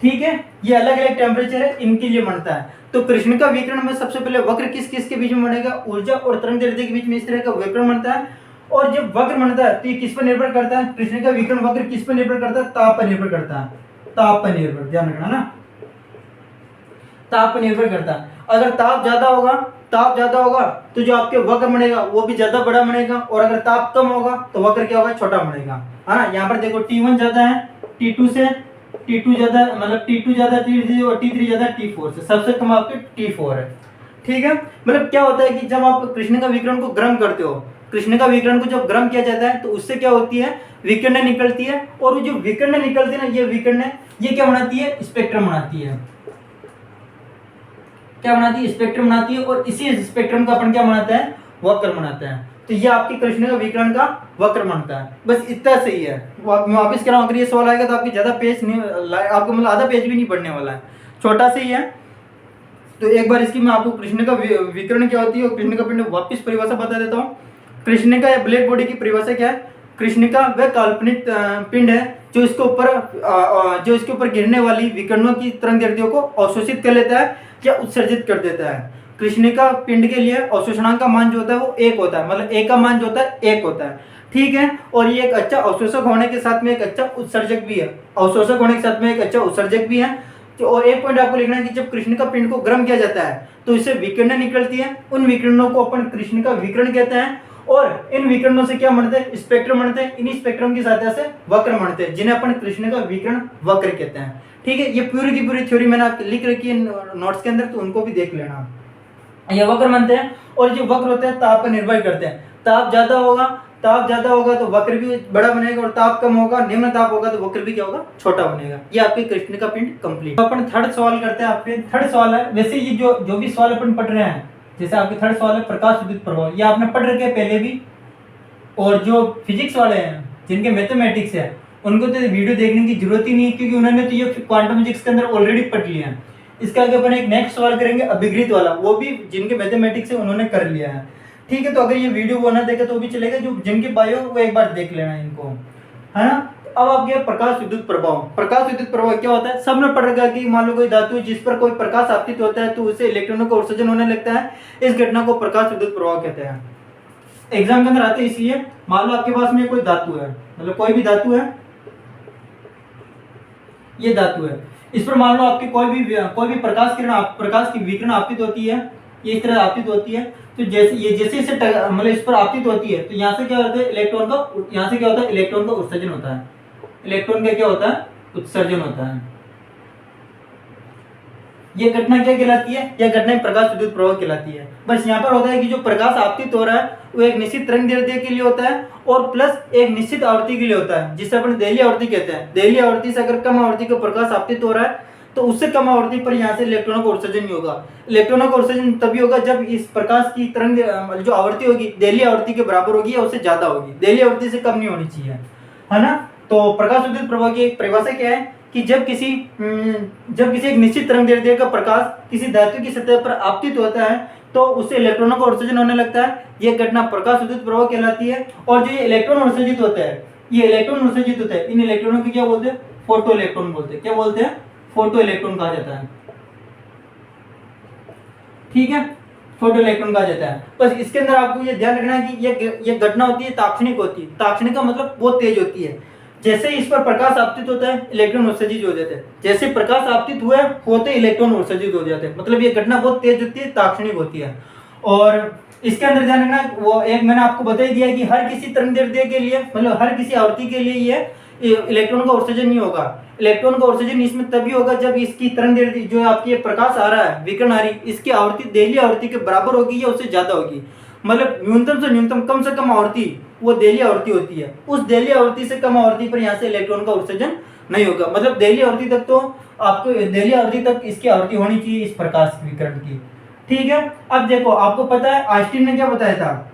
ठीक है। ये अलग अलग टेम्परेचर है, इनके लिए बनता है। तो कृष्ण का विकिरण में सबसे पहले वक्र किस किस के बीच में बनेगा? ऊर्जा और तरंग दैर्ध्य के बीच में इस तरह का विकिरण बनता है। और जब वक्र बनता है तो ये किस पर निर्भर करता है? कृष्ण का विकिरण वक्र किस पर निर्भर करता है? ताप पर निर्भर करता है, ताप पर निर्भर, ध्यान रखना ना, ताप पर निर्भर करता है। अगर ताप ज्यादा होगा तो जो आपके वक्र बनेगा वो भी ज्यादा बड़ा बनेगा, और अगर ताप कम होगा तो वक्र क्या होगा? छोटा बनेगा, है ना। यहाँ पर देखो T1 ज्यादा है T2 से, T2 ज्यादा, मतलब T2 ज्यादा T3 और T3 ज्यादा T4 से, सबसे कम आपके T4 है, ठीक है। मतलब क्या होता है कि जब आप कृष्ण का विकिरण को गर्म करते हो, कृष्ण का विकिरण को जब गर्म किया जाता है तो उससे क्या होती है? विकिरणें निकलती है, और वो जो विकिरणें निकलती है ना, ये विकिरणें ये क्या बनाती है? स्पेक्ट्रम बनाती है। क्या बनाती है? स्पेक्ट्रम बनाती है, और इसी स्पेक्ट्रम का अपन क्या बनाता है? वक्र बनाता है। तो ये आपकी कृष्ण का विकिरण का वक्र बनता है। बस इतना सही है। मैं वापस कह रहा हूँ, अगर ये सवाल आएगा तो आपकी ज्यादा पेज नहीं, आपको मतलब आधा पेज भी नहीं पढ़ने वाला है, छोटा सा ही है। तो एक बार इसकी मैं आपको कृष्ण का विकिरण क्या होती है और कृष्ण का पिंड वापिस परिभाषा बता देता हूँ। कृष्ण का ब्लैक बॉडी की परिभाषा क्या है? कृष्ण का वह काल्पनिक पिंड है जो इसके ऊपर गिरने वाली विकिरणों की तरंग दैर्ध्यों को अवशोषित कर लेता है या उत्सर्जित कर देता है। कृष्ण का पिंड के लिए अवशोषणांक का मान जो होता है वो 1 होता है, मतलब A का मान जो होता है 1 होता है, ठीक है। और ये एक अच्छा अवशोषक होने के साथ में एक अच्छा उत्सर्जक भी है, अवशोषक होने के साथ में एक अच्छा उत्सर्जक भी है। तो और एक पॉइंट आपको लिखना है कि जब कृष्ण का पिंड को गर्म किया जाता है तो इससे विकिरणें निकलती है, उन विकिरणों को अपन कृष्ण का विकिरण कहते हैं। और इन विकिरणों से क्या बनते हैं? स्पेक्ट्रम बनते हैं। इन्हीं स्पेक्ट्रम की सहायता से वक्र बनते हैं, जिन्हें अपन कृष्ण का विकिरण वक्र कहते हैं, ठीक है। ये पूरी की पूरी थ्योरी मैंने आपको लिख रखी है नोट्स के अंदर, तो उनको भी देख लेना। ये वक्र बनते हैं, और जो वक्र होते हैं ताप पर निर्भर करते हैं। ताप ज्यादा होगा तो वक्र भी बड़ा बनेगा, और ताप कम होगा, निम्न ताप होगा तो वक्र भी क्या होगा? छोटा बनेगा। ये आपके कृष्ण का पिंड कंप्लीट। तो अपन थर्ड सवाल करते हैं। आपके थर्ड सवाल है, वैसे ये जो भी सवाल अपन पढ़ रहे हैं, जैसे आपके थर्ड सवाल है प्रकाश विद्युत प्रभाव, ये आपने पढ़ रखे पहले भी। और जो फिजिक्स वाले हैं, जिनके मैथमेटिक्स है, उनको तो वीडियो देखने की जरूरत ही नहीं है, क्योंकि उन्होंने तो ये क्वांटम फिजिक्स के अंदर ऑलरेडी पढ़ लिया है। इसका आगे अपन एक नेक्स्ट सवाल करेंगे अभिगृहित वाला, वो भी जिनके मैथमेटिक्स है उन्होंने कर लिया है, ठीक है। तो अगर ये वीडियो वो ना देखे तो भी चलेगा, जो जिनके बायो वो एक बार देख लेना इनको, है ना। अब आपके प्रकाश विद्युत प्रभाव। प्रकाश विद्युत प्रभाव क्या होता है? सबने पढ़ रखा है कि मान लो कोई धातु है जिस पर कोई प्रकाश आपतित होता है तो उससे इलेक्ट्रॉनों का उत्सर्जन होने लगता है, इस घटना को प्रकाश विद्युत प्रभाव कहते हैं। एग्जाम के अंदर आते हैं, इसलिए मान लो आपके पास में कोई धातु है, मतलब कोई भी धातु है, ये धातु है, इस पर मान लो आपकी कोई भी प्रकाश की विकिरण आपतित होती है, ये इस तरह आपतित होती है। तो जैसे इसे मतलब इस पर आपतित होती है तो यहाँ से क्या होता है? इलेक्ट्रॉन का उत्सर्जन होता है। इलेक्ट्रॉन का क्या होता है? उत्सर्जन होता है। ये घटना क्या कहलाती है? यह घटना प्रकाश विद्युत प्रभाव कहलाती है। बस यहाँ पर होता है कि जो प्रकाश आपतित हो रहा है वो एक निश्चित तरंग दैर्ध्य के लिए होता है, और प्लस एक निश्चित आवृत्ति के लिए होता है, जिसे अपन देहली आवृत्ति कहते हैं। देहली आवृत्ति से अगर कम आवृत्ति का प्रकाश आपतित हो रहा है तो उससे कम आवृत्ति पर यहाँ से इलेक्ट्रॉनों का उत्सर्जन नहीं होगा। इलेक्ट्रॉनों का उत्सर्जन तभी होगा जब इस प्रकाश की तरंग जो आवृत्ति होगी देहली आवृत्ति के बराबर होगी या उससे ज्यादा होगी, देहली आवृत्ति से कम नहीं होनी चाहिए, है ना। तो प्रकाश विद्युत प्रवाह की एक परिभाषा क्या है कि जब किसी एक निश्चित तरंग दैर्ध्य का प्रकाश किसी धातु की सतह पर आपतित होता है तो उससे इलेक्ट्रॉनों का उत्सर्जन होने लगता है। यह घटना प्रकाश विद्युत प्रवाह कहलाती है। और जो ये इलेक्ट्रॉन उत्सर्जित होता है, ये इलेक्ट्रॉन उत्सर्जित होता है, इन इलेक्ट्रॉनों को क्या बोलते हैं? फोटो इलेक्ट्रॉन बोलते हैं। क्या बोलते हैं? फोटो इलेक्ट्रॉन कहा जाता है। ठीक है, फोटो इलेक्ट्रॉन कहा जाता है। बस इसके अंदर आपको ये ध्यान रखना है कि ये घटना होती है ताक्षणिक होती है। ताक्षणिक का मतलब बहुत तेज होती है। जैसे इस पर प्रकाश आपतित होता है इलेक्ट्रॉन उत्सर्जित हो जाते हैं, जैसे प्रकाश आपतित हुआ होते इलेक्ट्रॉन उत्सर्जित हो जाते हैं। मतलब ये घटना बहुत तेज होती है, ताक्षणिक होती है। और इसके अंदर ध्यान रखना, वो एक मैंने आपको बता ही दिया कि हर किसी तरंगदैर्ध्य के लिए, मतलब हर किसी आवृत्ति के लिए ये इलेक्ट्रॉन का उत्सर्जन नहीं होगा। इलेक्ट्रॉन का उत्सर्जन इसमें तभी होगा जब इसकी तरंगदैर्ध्य जो आपकी प्रकाश आ रहा है, विकिरण आ रही, इसकी आवृत्ति देहली आवृत्ति के बराबर होगी या उससे ज्यादा होगी। मतलब न्यूनतम से न्यूनतम, कम से कम आवृत्ति वो देहली आवृत्ति होती है। उस देहली आवृत्ति से कम आवृत्ति पर यहाँ से इलेक्ट्रॉन का उत्सर्जन नहीं होगा। मतलब देहली आवृत्ति तक तो आपको, देहली आवृत्ति तक इसकी आवृत्ति होनी चाहिए इस प्रकाश विकिरण की। ठीक है, अब देखो आपको पता है आइंस्टीन ने क्या बताया था?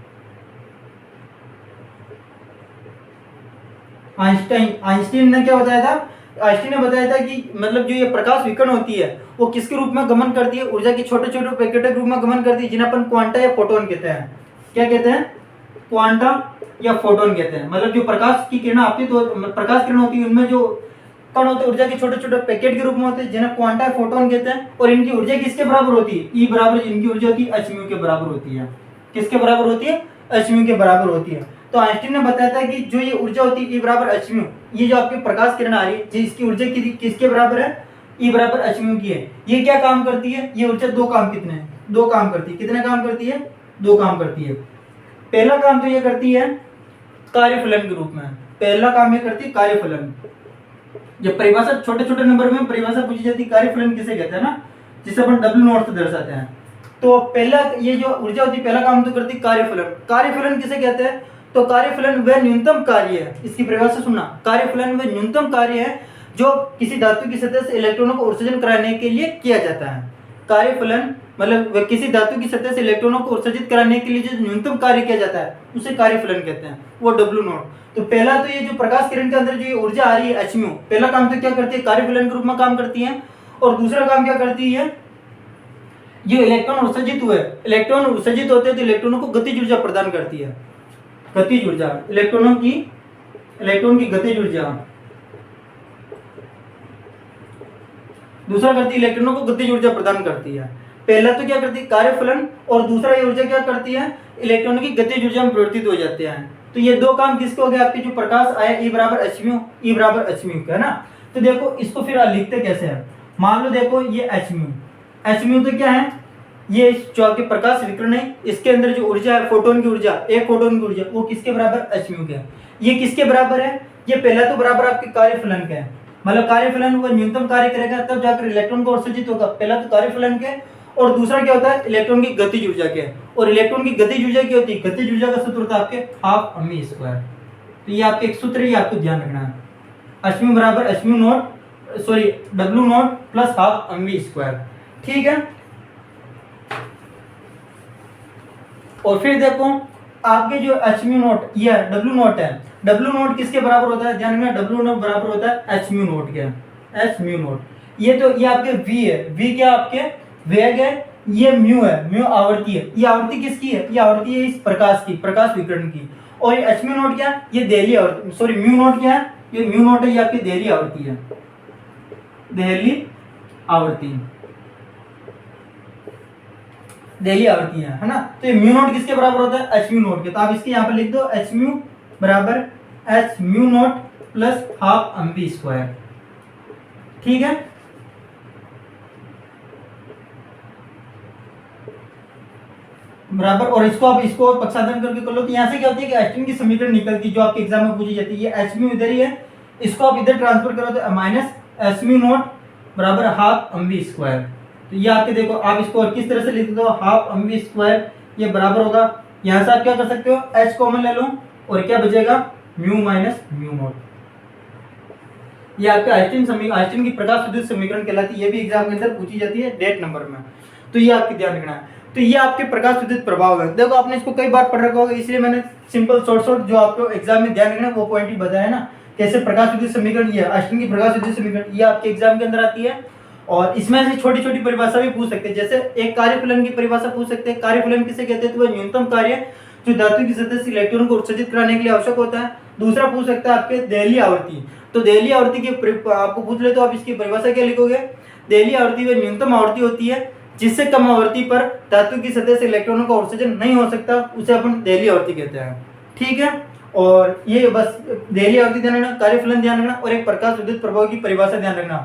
आइंस्टीन ने क्या बताया था? आइंस्टीन ने बताया था कि मतलब जो ये प्रकाश विकिरण होती है वो किसके रूप में गमन करती है? ऊर्जा के छोटे छोटे पैकेटों के रूप में गमन करती है, जिन्हें अपन क्वांटा या फोटोन कहते हैं। क्या कहते हैं? क्वांटा या फोटोन कहते हैं। मतलब जो प्रकाश की किरण आपतित प्रकाश किरण होती है उनमें जो कण होते हैं ऊर्जा के छोटे छोटे पैकेट के रूप में होते हैं, जिन्हें क्वांटा या फोटोन कहते हैं। और इनकी ऊर्जा किसके बराबर होती है? ई बराबर इनकी ऊर्जा होती है h म्यू के बराबर होती है। किसके बराबर होती है? h म्यू के बराबर होती है। तो आइंस्टीन ने बताया था कि जो ये ऊर्जा होती है ई बराबर h म्यू, ये जो आपकी प्रकाश किरण आ रही है इसकी ऊर्जा किसके बराबर है? ई बराबर h म्यू की है। ये क्या काम करती है? ये ऊर्जा दो काम करती है। कितने काम करती है? दो काम करती है। पहला काम तो ये करती है कार्यफलन के रूप में। पहला काम ये करती है कार्यफलन। जब परिभाषा छोटे छोटे नंबर में परिभाषा पूछी जाती है कार्यफलन किसे कहते हैं ना, जिसे अपन W नॉट से दर्शाते हैं। तो पहला ये जो ऊर्जा होती है पहला काम तो करती है कार्यफलन। कार्यफलन किसे कहते हैं? तो कार्यफलन वह न्यूनतम कार्य है, इसकी परिभाषा सुनना, कार्यफलन वह न्यूनतम कार्य है जो किसी धातु की सतह से इलेक्ट्रॉनों को उत्सर्जन कराने के लिए किया जाता है। कार्यफलन मतलब किसी धातु की सतह से इलेक्ट्रॉनों को उत्सर्जित कराने के लिए जो न्यूनतम कार्य किया जाता है उसे कार्यफलन कहते हैं, वो W नॉट। तो पहला तो ये जो प्रकाश किरण के अंदर जो ये ऊर्जा आ रही है h म्यू, पहला काम तो क्या करती है? कार्यफलन के रूप में काम करती है। और दूसरा काम क्या करती है? जो इलेक्ट्रॉन उत्सर्जित हुए, इलेक्ट्रॉन उत्सर्जित होते हैं तो इलेक्ट्रॉनों को गतिज ऊर्जा प्रदान करती है। गतिज ऊर्जा, इलेक्ट्रॉन की गतिज ऊर्जा। दूसरा करती है इलेक्ट्रॉनों को गतिज ऊर्जा प्रदान करती है। पहला तो क्या करती है? कार्यफलन। और दूसरा ये ऊर्जा क्या करती है? इलेक्ट्रॉनों की गतिज ऊर्जा में परिवर्तित हो जाते हैं। तो ये दो काम किसके हो गए? आपके जो प्रकाश आया ई बराबर h म्यू, ई बराबर h म्यू का, है ना। तो देखो इसको फिर लिखते कैसे हैं? मान लो देखो ये h म्यू तो क्या है? ये जो आपके प्रकाश विकिरण है इसके अंदर जो ऊर्जा है फोटोन की ऊर्जा, एक फोटोन की ऊर्जा, वो किसके बराबर? h म्यू के। ये किसके बराबर है? ये पहला तो बराबर आपके कार्यफलन के है। मतलब कार्यफलन वो न्यूनतम कार्य करेगा तब जाकर इलेक्ट्रॉन को उत्सर्जित होगा। पहला तो कार्यफलन के, और दूसरा क्या होता है? इलेक्ट्रॉन की गतिज ऊर्जा के। और इलेक्ट्रॉन की गतिज ऊर्जा क्या होती है? गतिज ऊर्जा का सूत्र होता है आपके हाफ mv स्क्वायर। तो ये आपके एक सूत्र है, ये आपको ध्यान रखना है। h म्यू बराबर h mu naught sorry W not plus half mv square. ठीक है, और फिर देखो आपके जो h म्यू नॉट ये W नॉट है, W नॉट किसके बराबर होता है? ध्यान रखना, W नॉट बराबर होता है h म्यू नॉट के। h म्यू नॉट ये तो ये आपके v है, v क्या आपके वेग है, ये म्यू है, म्यू आवृत्ति है। ये आवृत्ति किसकी है? ये आवृत्ति है इस प्रकाश की, प्रकाश विकिरण की। और ये h म्यू नॉट क्या है? ये देहली आवृत्ति, सॉरी म्यू नॉट क्या है? ये म्यू नॉट है, ये आपकी देहली आवृत्ति है, देहली आवृत्ति, देहली आवृत्ति है ना। तो ये म्यू नॉट किसके बराबर होता है? h म्यू नॉट के। तो आप इसके यहाँ पर लिख दो h म्यू बराबर h mu naught plus half mv square. ठीक है, बराबर। और इसको पक्षांतरण करके कर लो तो यहाँ से क्या होती है कि आइंस्टीन की समीकरण निकलती है जो आपके एग्जाम में पूछी जाती है। ये h म्यू इधर ही है, इसको आप इधर ट्रांसफर करो तो माइनस h म्यू नॉट बराबर हाफ mv स्क्वायर। तो ये आपके देखो आप इसको और किस तरह से लिख दो? हाफ mv स्क्वायर, ये बराबर होगा, यहाँ से आप क्या कर सकते हो? h कॉमन ले लो और क्या बचेगा? Mu minus mu naught. ये आपके आइंस्टीन की प्रकाश विद्युत समीकरण कहलाती है। ये भी एग्जाम के अंदर पूछी जाती है डेट नंबर में, तो ये आपके ध्यान रखना है। तो ये आपके प्रकाश विद्युत प्रभाव है। देखो आपने इसको कई बार पढ़ रखा होगा, इसलिए मैंने सिंपल शॉर्ट जो आपको एग्जाम में ध्यान रखना है वो पॉइंट ही बताया ना। कैसे प्रकाश विद्युत समीकरण, ये आइंस्टीन की प्रकाश विद्युत समीकरण, ये आपके एग्जाम के अंदर आती है। और इसमें से छोटी छोटी परिभाषा भी पूछ सकते हैं, जैसे एक कार्यफलन की परिभाषा पूछ सकते हैं। कार्यफलन किसे कहते हैं? तो वह न्यूनतम कार्य जो धातु की सतह से इलेक्ट्रॉन को उत्सर्जित कराने के लिए आवश्यक होता है। दूसरा पूछ सकता है आपके देहली आवर्ती। तो देहली आवर्ती की आपको पूछ ले तो आप इसकी परिभाषा क्या लिखोगे? देहली आवर्ती वह न्यूनतम आवर्ती होती है जिससे कम आवर्ती पर धातु की सतह से इलेक्ट्रॉनों का उत्सर्जन नहीं हो सकता, उसे अपन देहली आवर्ती कहते हैं। ठीक है, और ये बस देहली आवर्ती ध्यान रखना, कार्यफलन ध्यान रखना और एक प्रकाश विद्युत प्रभाव की परिभाषा ध्यान रखना।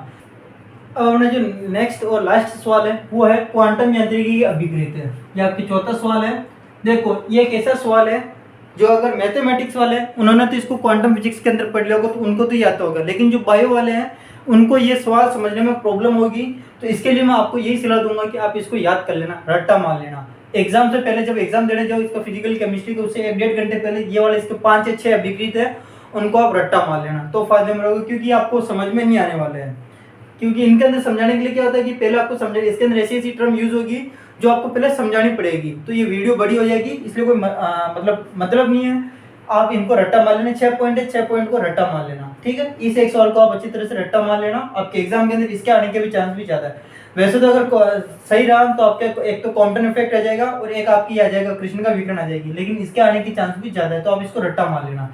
अब अपना जो नेक्स्ट और लास्ट सवाल है वो है क्वांटम यांत्रिकी की अभिक्रिया है। ये आपकी चौथा सवाल है। देखो ये एक ऐसा सवाल है जो अगर मैथमेटिक्स वाले हैं उन्होंने तो इसको क्वांटम फिजिक्स के अंदर पढ़ लिया होगा तो उनको तो याद होगा, लेकिन जो बायो वाले हैं उनको ये सवाल समझने में प्रॉब्लम होगी। तो इसके लिए मैं आपको यही सलाह दूंगा कि आप इसको याद कर लेना, रट्टा मार लेना। एग्जाम से पहले जब एग्जाम देने जाओ इसका फिजिकल केमिस्ट्री का, उससे 1-1.5 घंटे पहले ये वाले इसके 5 या 6 अभिक्रिया है उनको आप रट्टा मार लेना, तो फायदे में रहोगे, क्योंकि आपको समझ में नहीं आने वाले हैं। क्योंकि इनके अंदर समझाने के लिए क्या होता है कि पहले आपको समझाने, इसके अंदर ऐसी ऐसी टर्म यूज होगी जो आपको पहले समझानी पड़ेगी, तो ये वीडियो बड़ी हो जाएगी, इसलिए कोई मतलब नहीं है। आप इनको रट्टा मार लेना। 6 पॉइंट है, 6 पॉइंट को रट्टा मार लेना। ठीक है, इस एक सवाल को आप अच्छी तरह से रट्टा मार लेना। आपके एग्जाम के अंदर इसके आने के भी चांस भी ज्यादा है। वैसे तो अगर सही रहा तो आपके एक तो कॉम्पटन इफेक्ट आ जाएगा और एक आपकी आ जाएगा कृष्ण का विकिरण आ जाएगी, लेकिन इसके आने की चांस भी ज्यादा है, तो आप इसको रट्टा मार लेना।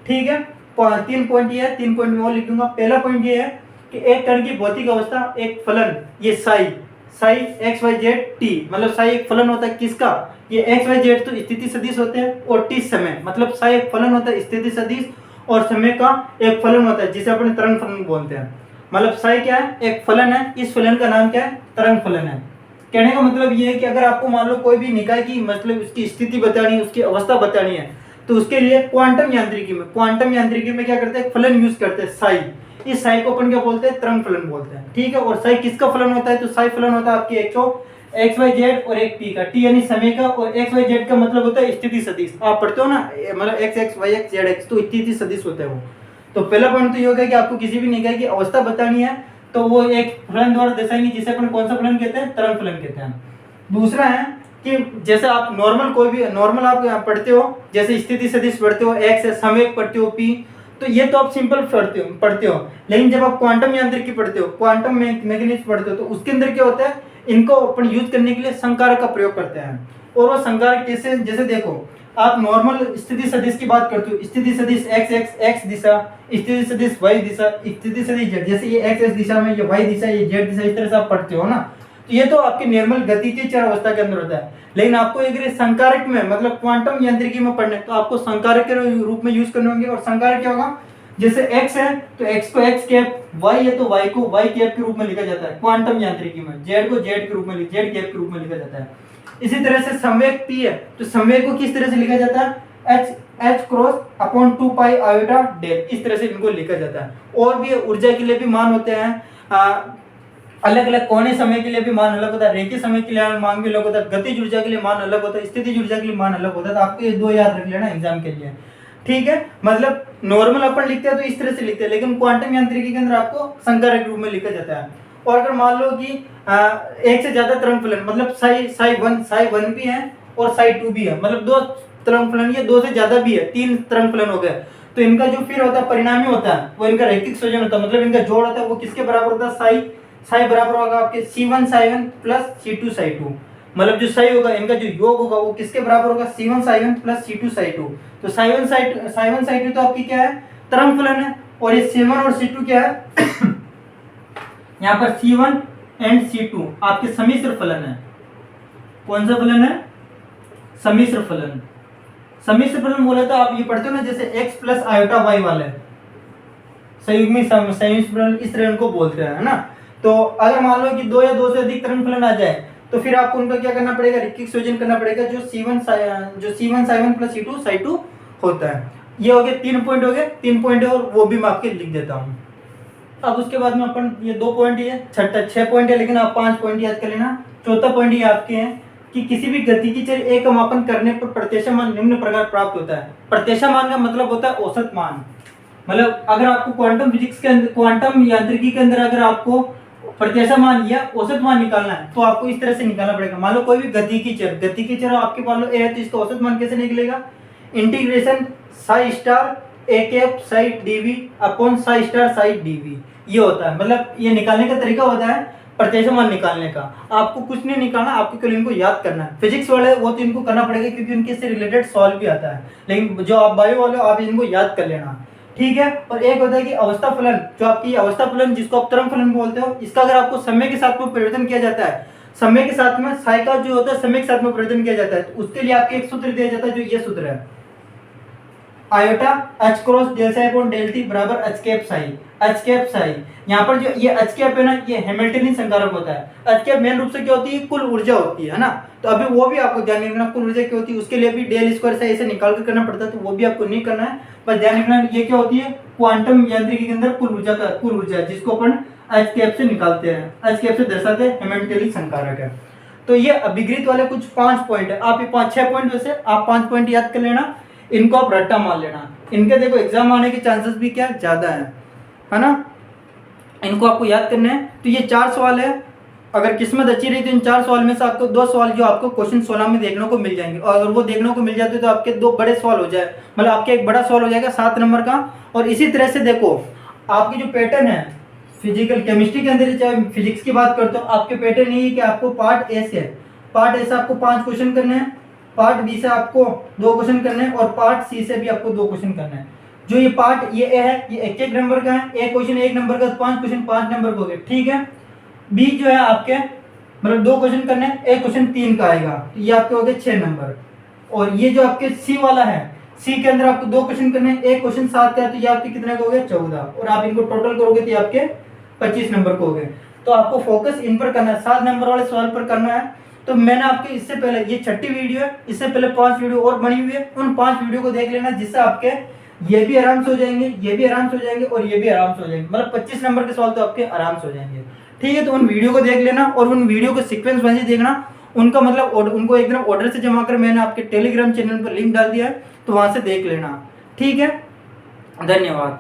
ठीक है, 3 पॉइंट ये है, 3 पॉइंट में और लिख दूंगा। पहला पॉइंट ये है कि एक कण की भौतिक अवस्था, एक फलन, ये psi x y z t, मतलब साई एक फलन होता है किसका? ये एक्स वाई जेड तो स्थिति सदिश होते हैं और टी समय, मतलब साई एक फलन होता है स्थिति सदिश और समय का एक फलन होता है जिसे अपने तरंग फलन बोलते हैं। मतलब साई क्या है? एक फलन है। इस फलन का नाम क्या है? तरंग फलन है। कहने का मतलब ये है कि अगर आपको मान लो कोई भी निकाय की मतलब उसकी स्थिति बतानी है, उसकी अवस्था बतानी है, तो उसके लिए क्वांटम यांत्रिकी में क्या करते हैं? फलन यूज करते हैं साई। इस साई को अपन क्या बोलते हैं? तरंग फलन बोलते हैं। ठीक है, और साई किसका फलन होता है? तो साई फलन होता है आपकी एक तो एक्स वाई जेड और एक टी का। टी यानी समय का और एक्स वाई जेड का मतलब होता है स्थिति सदिश। आप पढ़ते हो ना, मतलब x x y x z x, तो स्थिति सदिश होता है वो। तो पहला पॉइंट तो ये होगा कि आपको किसी भी निकाय की अवस्था बतानी है तो वो एक फलन द्वारा दर्शाएंगे जिसे अपन कौन सा फलन कहते हैं? तरंग फलन कहते हैं। दूसरा है कि जैसे आप नॉर्मल आप पढ़ते हो, जैसे स्थिति सदिश पढ़ते हो, एक्स है, संवेग पढ़ते हो, पी, तो ये तो आप सिंपल पढ़ते हो। लेकिन जब आप क्वांटम यांत्रिकी पढ़ते हो, क्वांटम मैकेनिक्स पढ़ते हो, तो उसके अंदर क्या होता है? इनको अपन यूज करने के लिए संकारक का प्रयोग करते हैं। और वो संकारक कैसे? जैसे देखो आप नॉर्मल स्थिति सदिश की बात करते हो, स्थिति सदिश एक्स एक्स एक्स दिशा, स्थिति सदिश वाई दिशा, स्थिति सदिश जेड, जैसे ये एक्स एक्स दिशा में, ये वाई दिशा, ये जेड दिशा, इस तरह से आप पढ़ते हो ना। तो ये तो आपके नॉर्मल गतिज चर अवस्था के अंदर होता है। लेकिन आपको अगर संकारक में मतलब क्वांटम यांत्रिकी में पढ़ने तो आपको संकारक के रूप में यूज करने होंगे। और संकारक क्या होगा? जैसे x है तो x को x कैप, y है तो y को y कैप के रूप में लिखा जाता है क्वांटम यांत्रिकी में। z को z के रूप में z कैप के रूप में लिखा जाता है। इसी तरह से संवेग p है तो संवेग को किस तरह से लिखा जाता है? h cross upon 2 pi iota del, इस तरह से इनको लिखा जाता है। और भी ऊर्जा के लिए भी मान होते हैं, अलग अलग कोणीय समय के लिए भी मान अलग होता है, रेखीय समय के लिए मान भी अलग होता है, गतिज ऊर्जा के लिए मान अलग होता है, स्थितिज ऊर्जा के लिए मान अलग होता है। तो आपको ये 2 याद रख लेना एग्जाम के लिए। ठीक है, मतलब नॉर्मल अपन लिखते हैं तो इस तरह से लिखते हैं, लेकिन क्वांटम यांत्रिकी के अंदर आपको संकारक रूप में लिखा जाता है। और अगर मान लो कि एक से ज्यादा तरंग फलन, मतलब साई वन भी है और साई 2 भी है, मतलब 2 तरंग फलन, ये 2 से ज्यादा भी है, 3 तरंग फलन हो गए, तो इनका जो फिर होता है परिणामी होता है वो इनका रैखिक संयोजन होता है, मतलब इनका जोड़ होता है वो किसके बराबर होता है? साई बराबर होगा आपके C1 Sai 1 plus C2 Sai 2, मतलब जो साई होगा इनका जो योग होगा वो किसके बराबर होगा? C1 Sai 1 plus C2 Sai 2। तो साई 1 साई 2 तो आपकी क्या है? तरंग फलन है। और ये C1 और C2 क्या है? यहाँ पर C1 एंड C2 आपके सम्मिश्र फलन है। कौन सा फलन है? सम्मिश्र फलन। सम्मिश्र फलन बोला तो आप ये पढ़ते हो ना, जैसे x प्लस आयोटा y वाले संयुग्मी सम्मिश्र फलन, इस तरह इनको बोलते हैं, है ना। तो अगर मान लो कि 2 या 2 से अधिक तरंग फलन आ जाए तो फिर आपको उनका क्या करना पड़ेगा? रैखिक संयोजन करना पड़ेगा, जो C1 Sai 1 plus C2 Sai 2 होता है। ये हो गए 3 पॉइंट हो गए, 3 पॉइंट है और वो भी मैं आपके लिख देता हूँ। अब उसके बाद में अपन ये 2 पॉइंट ही है, छठा 6 पॉइंट है, लेकिन आप 5 पॉइंट याद कर लेना। चौथा पॉइंट ये आपके हैं कि किसी भी गति की चर एक मापन करने पर प्रत्याशा मान निम्न प्रकार प्राप्त होता है। प्रत्याशा मान का मतलब होता है औसत मान। मतलब अगर आपको क्वांटम फिजिक्स के अंदर, क्वांटम यांत्रिकी के अंदर अगर आपको प्रत्याशा या औसत मान निकालना है तो आपको इस तरह से निकालना पड़ेगा। मान लो कोई भी गति की चर आपके मान लो ए है, तो इसका औसत मान कैसे निकलेगा? Integration psi star a cap psi dv upon psi star psi dv, ये होता है। मतलब ये निकालने का तरीका होता है प्रत्याशा मान निकालने का। आपको कुछ नहीं निकालना, आपको केवल इनको याद करना है। फिजिक्स वाले वो तो इनको करना पड़ेगा क्योंकि उनके से रिलेटेड सॉल्व भी आता है, लेकिन जो आप बायो वाले आप इनको याद कर लेना, ठीक है। और एक होता है कि अवस्था फलन, जो आपकी अवस्था फलन जिसको आप तरंग फलन बोलते हो, इसका अगर आपको समय के साथ में परिवर्तन किया जाता है, समय के साथ में साई का जो होता है समय के साथ में परिवर्तन किया जाता है, तो उसके लिए आपको एक सूत्र दिया जाता है, जो ये सूत्र है, iota h cross del psi upon del t बराबर h cap psi. H cap psi यहाँ पर जो ये एच कैप है ना, ये हैमिल्टनियन संकारक होता है। एच कैप मेन रूप से क्या होती है? कुल ऊर्जा होती है ना। तो अभी वो भी आपको ध्यान रखना, कुल ऊर्जा क्या होती है, उसके लिए भी डेल स्क्वायर साई ऐसे निकाल कर करना पड़ता है, तो वो भी आपको नहीं करना है। बस ध्यान रखना ये क्या होती है, क्वांटम यांत्रिकी के अंदर कुल ऊर्जा का, कुल ऊर्जा जिसको अपन एच कैप से निकालते हैं, एच कैप से दर्शाते हैं, हैमिल्टनियन संकारक है। तो ये अभिगृहित वाले कुछ 5 पॉइंट है। आप ये 5-6 पॉइंट, वैसे आप 5 पॉइंट याद कर लेना, इनको आप रट्टा मान लेना। इनके देखो एग्जाम आने के चांसेस भी क्या ज्यादा है ना। इनको आपको याद करने हैं। तो ये 4 सवाल है, अगर किस्मत अच्छी रही तो इन 4 सवाल में से आपको 2 सवाल जो आपको क्वेश्चन 16 में देखने को मिल जाएंगे, और अगर वो देखने को मिल जाते तो आपके 2 बड़े सवाल हो जाए, मतलब आपके एक बड़ा सवाल हो जाएगा 7 नंबर का। और इसी तरह से देखो आपकी जो पैटर्न है फिजिकल केमिस्ट्री के अंदर, चाहे फिजिक्स की बात करते हो, आपके पैटर्न यही है कि आपको पार्ट ए से, पार्ट ए से आपको 5 क्वेश्चन करने हैं, पार्ट बी से आपको 2 क्वेश्चन करने हैं, और पार्ट सी से भी आपको 2 क्वेश्चन करने हैं। जो ये पार्ट ये ए है, ये 1-1 नंबर का है, एक क्वेश्चन 1 नंबर का, 5 क्वेश्चन 5 नंबर का हो गए, ठीक है। बी जो है आपके मतलब 2 क्वेश्चन करने हैं, एक क्वेश्चन 3 का आएगा, तो ये आपके हो गए 6 नंबर। और ये जो आपके सी वाला है, सी के अंदर आपको 2 क्वेश्चन करने हैं, एक क्वेश्चन 7 का है, तो ये आपके कितने का हो गए 14, और आप इनको टोटल करोगे तो ये आपके 25 नंबर को हो गए। तो आपको फोकस इन पर करना है, 7 नंबर वाले सवाल पर करना है। तो मैंने आपके इससे पहले, ये 6ठी वीडियो है, इससे पहले 5 वीडियो और बनी हुई है, उन 5 वीडियो को देख लेना, जिससे आपके ये भी आराम से हो जाएंगे, ये भी आराम से हो जाएंगे, और ये भी आराम से हो जाएंगे। मतलब 25 नंबर के सवाल तो आपके आराम से हो जाएंगे, ठीक है। तो उन वीडियो को देख लेना, और उन वीडियो को सीक्वेंस वाइज देखना, उनका मतलब उनको एकदम ऑर्डर से जमा कर मैंने आपके टेलीग्राम चैनल पर लिंक डाल दिया है, तो वहां से देख लेना, ठीक है। धन्यवाद।